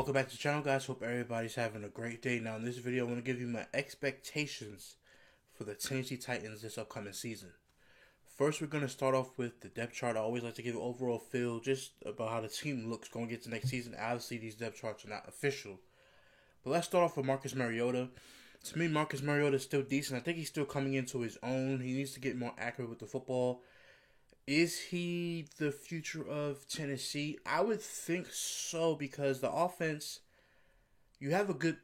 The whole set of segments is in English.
Welcome back to the channel, guys. Hope everybody's having a great day. Now, in this video, I'm going to give you my expectations for the Tennessee Titans this upcoming season. First, we're going to start off with the depth chart. I always like to give an overall feel just about how the team looks going into next season. Obviously, these depth charts are not official. But let's start off with Marcus Mariota. To me, Marcus Mariota is still decent. I think he's still coming into his own. He needs to get more accurate with the football. Is he the future of Tennessee? I would think so, because the offense, you have a good...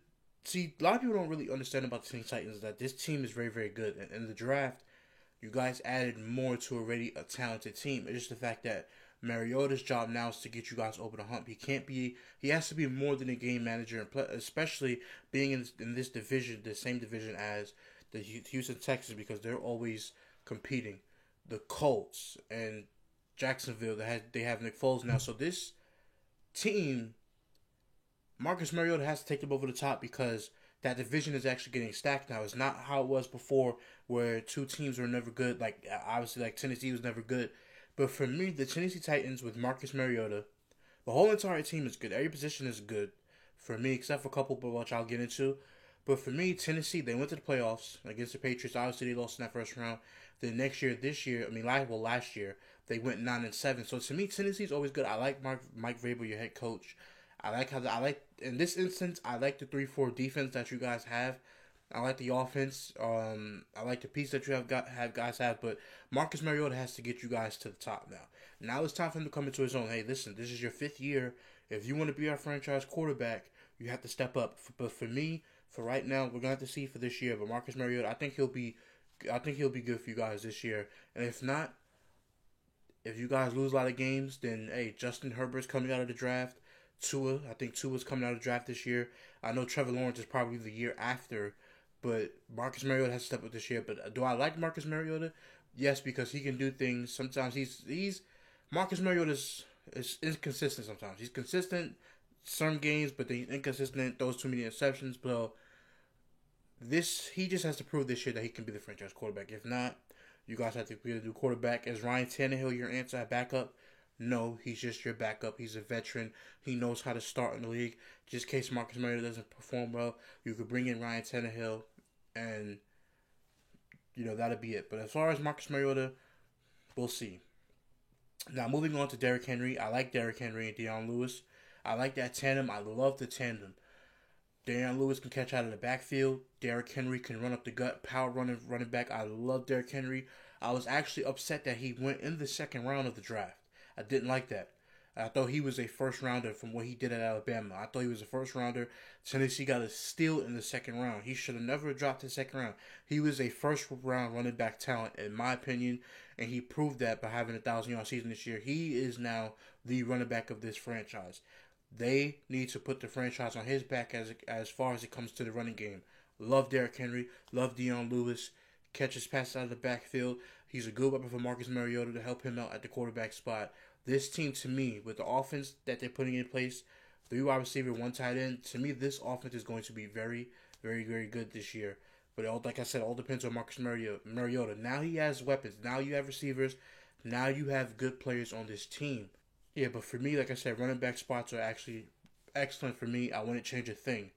See, a lot of people don't really understand about the Tennessee Titans that this team is very, very good. And in the draft, you guys added more to already a talented team. It's just the fact that Mariota's job now is to get you guys over the hump. He has to be more than a game manager, especially being in this division, the same division as the Houston Texans, because they're always competing. The Colts and Jacksonville, they have Nick Foles now. So this team, Marcus Mariota has to take them over the top, because that division is actually getting stacked now. It's not how it was before, where two teams were never good. Like, obviously, like Tennessee was never good. But for me, the Tennessee Titans with Marcus Mariota, the whole entire team is good. Every position is good for me, except for a couple, but which I'll get into. But for me, Tennessee, they went to the playoffs against the Patriots. Obviously, they lost in that first round. Then last year, they went 9-7. So to me, Tennessee's always good. I like Mike Vrabel, your head coach. In this instance, I like the 3-4 defense that you guys have. I like the offense. I like the piece that you have guys have. But Marcus Mariota has to get you guys to the top now. Now it's time for him to come into his own. Hey, listen, this is your 5th year. If you want to be our franchise quarterback, you have to step up. But for me, for right now, we're gonna have to see for this year. But Marcus Mariota, I think he'll be good for you guys this year. And if not, if you guys lose a lot of games, then hey, Justin Herbert's coming out of the draft. I think Tua's coming out of the draft this year. I know Trevor Lawrence is probably the year after, but Marcus Mariota has to step up this year. But do I like Marcus Mariota? Yes, because he can do things. Sometimes Marcus Mariota is inconsistent sometimes. He's consistent some games, but then he's inconsistent, throws too many interceptions. But he just has to prove this year that he can be the franchise quarterback. If not, you guys have to be able to do quarterback. Is Ryan Tannehill your answer at backup? No, he's just your backup. He's a veteran. He knows how to start in the league. Just in case Marcus Mariota doesn't perform well, you could bring in Ryan Tannehill, and that'll be it. But as far as Marcus Mariota, we'll see. Now, moving on to Derrick Henry. I like Derrick Henry and Dion Lewis. I like that tandem. I love the tandem. Dion Lewis can catch out of the backfield. Derrick Henry can run up the gut, power running back. I love Derrick Henry. I was actually upset that he went in the second round of the draft. I didn't like that. I thought he was a first rounder from what he did at Alabama. I thought he was a first rounder. Tennessee got a steal in the second round. He should have never dropped the second round. He was a first round running back talent, in my opinion, and he proved that by having a 1,000-yard season this year. He is now the running back of this franchise. They need to put the franchise on his back as far as it comes to the running game. Love Derrick Henry. Love Dion Lewis. Catches passes out of the backfield. He's a good weapon for Marcus Mariota to help him out at the quarterback spot. This team, to me, with the offense that they're putting in place, 3 wide receiver, 1 tight end, to me, this offense is going to be very, very, very good this year. But like I said, all depends on Marcus Mariota. Now he has weapons. Now you have receivers. Now you have good players on this team. Yeah, but for me, like I said, running back spots are actually excellent for me. I wouldn't change a thing.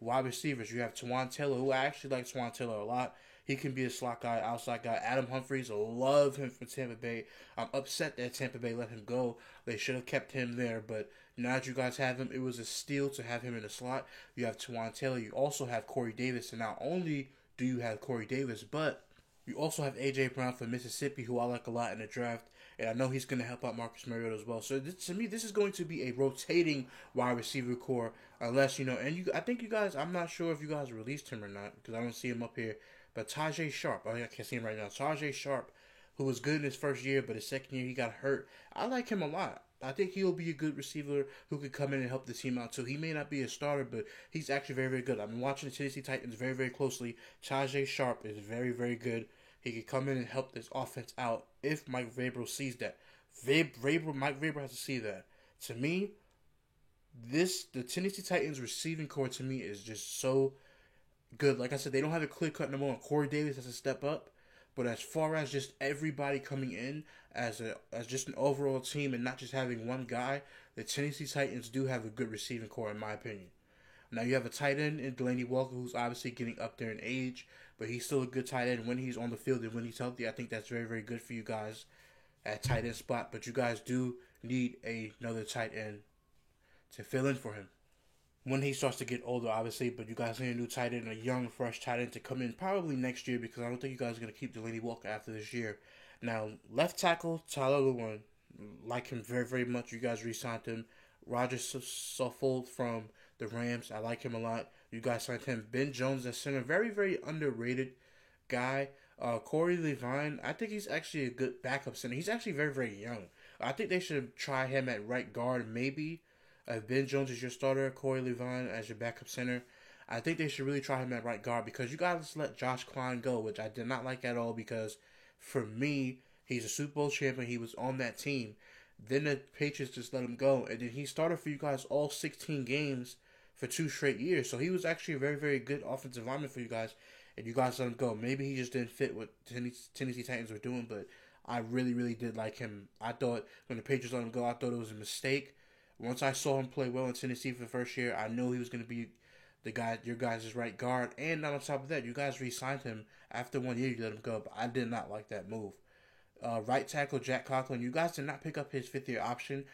Wide receivers, you have Twan Taylor, who I actually like Twan Taylor a lot. He can be a slot guy, outside guy. Adam Humphries, love him from Tampa Bay. I'm upset that Tampa Bay let him go. They should have kept him there, but now that you guys have him, it was a steal to have him in the slot. You have Twan Taylor. You also have Corey Davis, and not only do you have Corey Davis, but you also have A.J. Brown from Mississippi, who I like a lot in the draft, and I know he's going to help out Marcus Mariota as well. So to me, this is going to be a rotating wide receiver core, unless, I think you guys, I'm not sure if you guys released him or not, because I don't see him up here. But Tajae Sharpe, I can't see him right now. Tajae Sharpe, who was good in his first year, but his second year he got hurt. I like him a lot. I think he'll be a good receiver who could come in and help the team out too. He may not be a starter, but he's actually very, very good. I've been watching the Tennessee Titans very, very closely. Tajae Sharpe is very, very good. He could come in and help this offense out if Mike Vrabel sees that. Mike Vrabel has to see that. To me, the Tennessee Titans receiving core to me is just so good. Like I said, they don't have a clear-cut number 1. Corey Davis has to step up, But as far as just everybody coming in as just an overall team and not just having one guy, the Tennessee Titans do have a good receiving core in my opinion. Now you have a tight end in Delanie Walker, who's obviously getting up there in age, but he's still a good tight end when he's on the field and when he's healthy. I think that's very, very good for you guys at tight end spot. But you guys do need another tight end to fill in for him when he starts to get older, obviously. But you guys need a new tight end, a young, fresh tight end to come in probably next year, because I don't think you guys are going to keep Delanie Walker after this year. Now, left tackle, Tyler Lewan, like him very, very much. You guys re-signed him. Roger Saffold from the Rams, I like him a lot. You guys signed him. Ben Jones at center, very, very underrated guy. Corey Levine, I think he's actually a good backup center. He's actually very, very young. I think they should try him at right guard, maybe. If Ben Jones is your starter, Corey Levine as your backup center, I think they should really try him at right guard, because you guys let Josh Klein go, which I did not like at all, because for me, he's a Super Bowl champion. He was on that team. Then the Patriots just let him go, and then he started for you guys all 16 games for 2 straight years. So he was actually a very, very good offensive lineman for you guys, and you guys let him go. Maybe he just didn't fit what Tennessee Titans were doing, but I really, really did like him. I thought when the Patriots let him go, I thought it was a mistake. Once I saw him play well in Tennessee for the first year, I knew he was going to be the guy, your guys' right guard. And on top of that, you guys re-signed him after 1 year. You let him go, but I did not like that move. Right tackle Jack Conklin, you guys did not pick up his 5th-year option.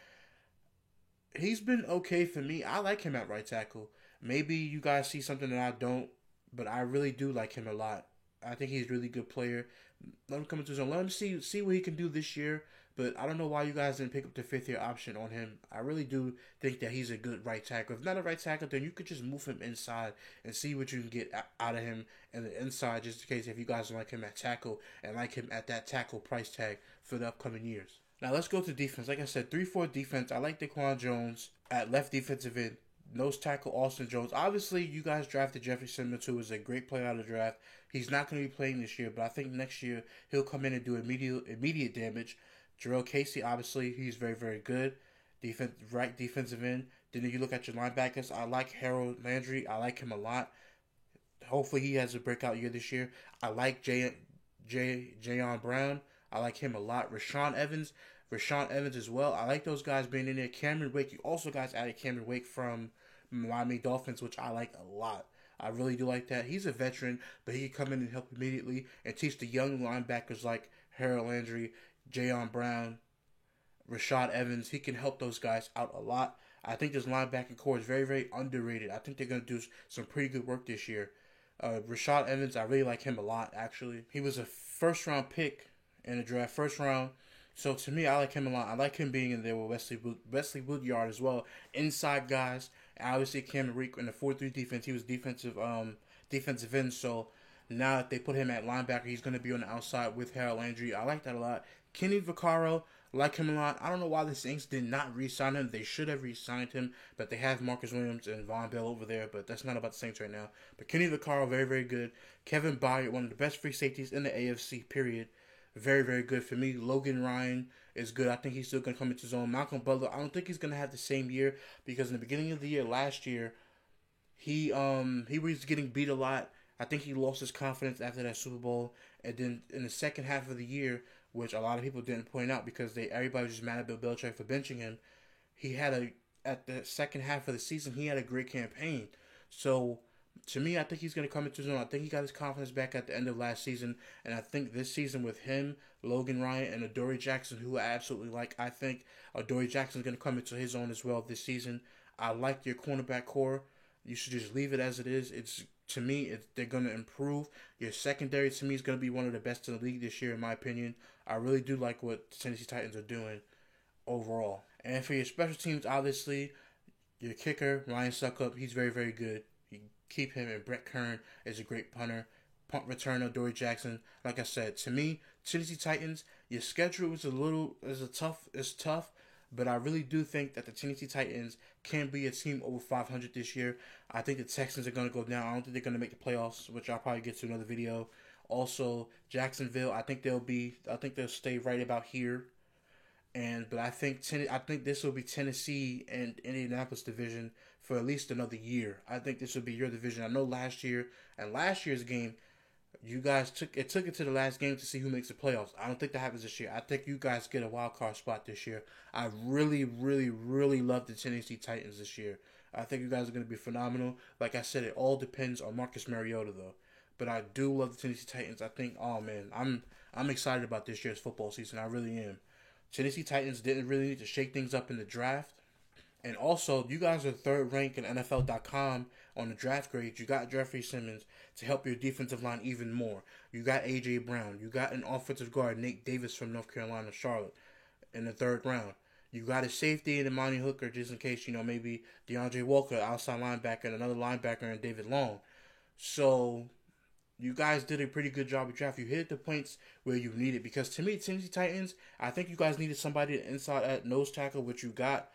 He's been okay for me. I like him at right tackle. Maybe you guys see something that I don't, but I really do like him a lot. I think he's a really good player. Let him come into his own. Let him see what he can do this year. But I don't know why you guys didn't pick up the 5th-year option on him. I really do think that he's a good right tackle. If not a right tackle, then you could just move him inside and see what you can get out of him in the inside, just in case if you guys like him at tackle and like him at that tackle price tag for the upcoming years. Now let's go to defense. Like I said, 3-4 defense. I like Daquan Jones at left defensive end. Nose tackle Austin Jones. Obviously, you guys drafted Jeffrey Simmons, who is a great player out of the draft. He's not going to be playing this year, but I think next year he'll come in and do immediate damage. Jarrell Casey, obviously, he's very, very good. Right defensive end. Then if you look at your linebackers, I like Harold Landry. I like him a lot. Hopefully he has a breakout year this year. I like Jayon Brown. I like him a lot. Rashaan Evans as well. I like those guys being in there. Cameron Wake. You also guys added Cameron Wake from Miami Dolphins, which I like a lot. I really do like that. He's a veteran, but he can come in and help immediately and teach the young linebackers like Harold Landry, Jayon Brown, Rashaan Evans. He can help those guys out a lot. I think this linebacking core is very, very underrated. I think they're going to do some pretty good work this year. Rashaan Evans, I really like him a lot, actually. He was a first-round pick in the draft, first round. So to me, I like him a lot. I like him being in there with Wesley Woodyard as well. Inside guys. Obviously, Cameron Wake in the 4-3 defense. He was defensive end. So now that they put him at linebacker, he's going to be on the outside with Harold Landry. I like that a lot. Kenny Vaccaro, like him a lot. I don't know why the Saints did not re-sign him. They should have re-signed him, but they have Marcus Williams and Von Bell over there, but that's not about the Saints right now. But Kenny Vaccaro, very, very good. Kevin Byard, one of the best free safeties in the AFC, period. Very, very good for me. Logan Ryan is good. I think he's still going to come into his own. Malcolm Butler, I don't think he's going to have the same year, because in the beginning of the year, last year, he was getting beat a lot. I think he lost his confidence after that Super Bowl. And then in the second half of the year, which a lot of people didn't point out because everybody was just mad at Bill Belichick for benching him, at the second half of the season, he had a great campaign. So to me, I think he's going to come into his own. I think he got his confidence back at the end of last season. And I think this season with him, Logan Ryan, and Adoree Jackson, who I absolutely like, I think Adoree Jackson is going to come into his own as well this season. I like your cornerback core. You should just leave it as it is. They're going to improve. Your secondary, to me, is going to be one of the best in the league this year, in my opinion. I really do like what the Tennessee Titans are doing overall. And for your special teams, obviously, your kicker, Ryan Succop, he's very, very good. You keep him, and Brett Kern is a great punter. Punt returner, Adoree Jackson. Like I said, to me, Tennessee Titans, your schedule is tough, but I really do think that the Tennessee Titans can be a team over 500 this year. I think the Texans are going to go down. I don't think they're going to make the playoffs, which I'll probably get to another video. Also, Jacksonville, I think they'll stay right about here. But I think this will be Tennessee and Indianapolis division for at least another year. I think this will be your division. I know last year's game, You guys took it to the last game to see who makes the playoffs. I don't think that happens this year. I think you guys get a wild card spot this year. I really, really, really love the Tennessee Titans this year. I think you guys are going to be phenomenal. Like I said, it all depends on Marcus Mariota though. But I do love the Tennessee Titans. I think, oh man, I'm excited about this year's football season. I really am. Tennessee Titans didn't really need to shake things up in the draft. And also, you guys are third ranked in NFL.com on the draft grade. You got Jeffrey Simmons to help your defensive line even more. You got A.J. Brown. You got an offensive guard, Nate Davis from North Carolina, Charlotte, in the third round. You got a safety in Imani Hooker just in case, maybe DeAndre Walker, outside linebacker, and another linebacker, and David Long. So, you guys did a pretty good job of draft. You hit the points where you needed. Because to me, Tennessee Titans, I think you guys needed somebody inside at nose tackle, which you got,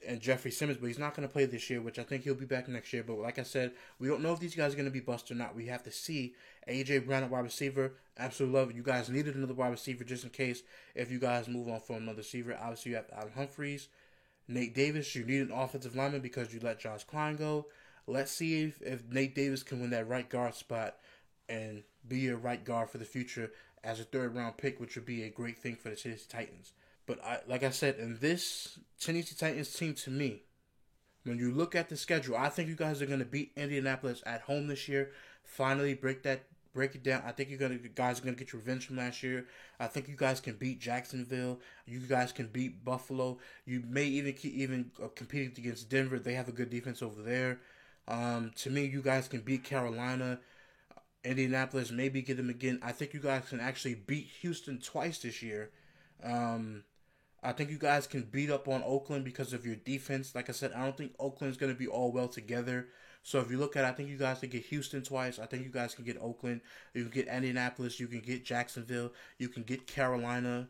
and Jeffrey Simmons, but he's not going to play this year, which I think he'll be back next year. But like I said, we don't know if these guys are going to be bust or not. We have to see. A.J. Brown at wide receiver, absolutely love it. You guys needed another wide receiver just in case if you guys move on from another receiver. Obviously, you have Adam Humphries. Nate Davis, you need an offensive lineman because you let Josh Klein go. Let's see if Nate Davis can win that right guard spot and be a right guard for the future as a third-round pick, which would be a great thing for the Tennessee Titans. But like I said, in this Tennessee Titans team, to me, when you look at the schedule, I think you guys are going to beat Indianapolis at home this year. Finally, break it down. I think guys are going to get your revenge from last year. I think you guys can beat Jacksonville. You guys can beat Buffalo. You may even compete against Denver. They have a good defense over there. To me, you guys can beat Carolina. Indianapolis, maybe get them again. I think you guys can actually beat Houston twice this year. I think you guys can beat up on Oakland because of your defense. Like I said, I don't think Oakland's going to be all well together. So if you look at it, I think you guys can get Houston twice. I think you guys can get Oakland. You can get Indianapolis. You can get Jacksonville. You can get Carolina.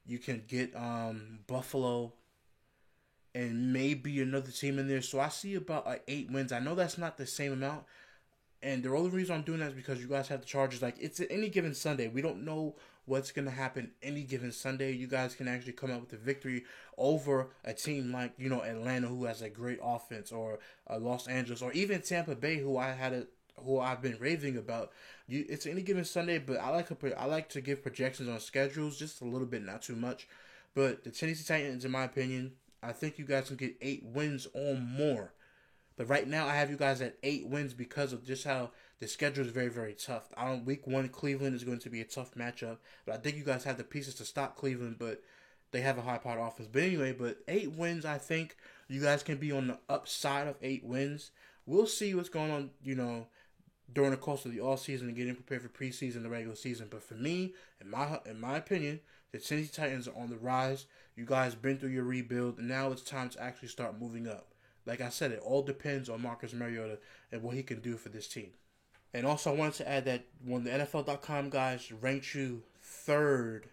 You can get Buffalo. And maybe another team in there. So I see about 8 wins. I know that's not the same amount. And the only reason I'm doing that is because you guys have the Chargers. Like, it's any given Sunday. We don't know what's going to happen any given Sunday. You guys can actually come out with a victory over a team like, Atlanta, who has a great offense, or Los Angeles, or even Tampa Bay, who I've been raving about. It's any given Sunday, but I like to give projections on schedules, just a little bit, not too much. But the Tennessee Titans, in my opinion, I think you guys can get 8 wins or more. But right now, I have you guys at 8 wins because of just how the schedule is very, very tough. Week 1, Cleveland is going to be a tough matchup. But I think you guys have the pieces to stop Cleveland, but they have a high-powered offense. But anyway, 8 wins, I think you guys can be on the upside of 8 wins. We'll see what's going on, during the course of the offseason and getting prepared for preseason and the regular season. But for me, in my opinion, the Tennessee Titans are on the rise. You guys been through your rebuild, and now it's time to actually start moving up. Like I said, it all depends on Marcus Mariota and what he can do for this team. And also, I wanted to add that when the NFL.com guys ranked you third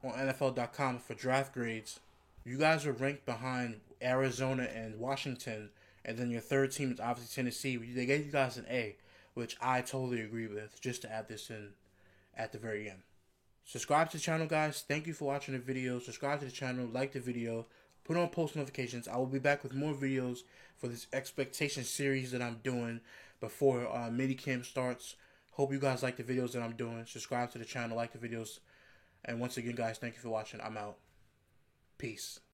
on NFL.com for draft grades, you guys are ranked behind Arizona and Washington, and then your third team is obviously Tennessee. They gave you guys an A, which I totally agree with, just to add this in at the very end. Subscribe to the channel, guys. Thank you for watching the video. Subscribe to the channel, like the video. Put on post notifications. I will be back with more videos for this expectation series that I'm doing before minicamp starts. Hope you guys like the videos that I'm doing. Subscribe to the channel, like the videos. And once again, guys, thank you for watching. I'm out. Peace.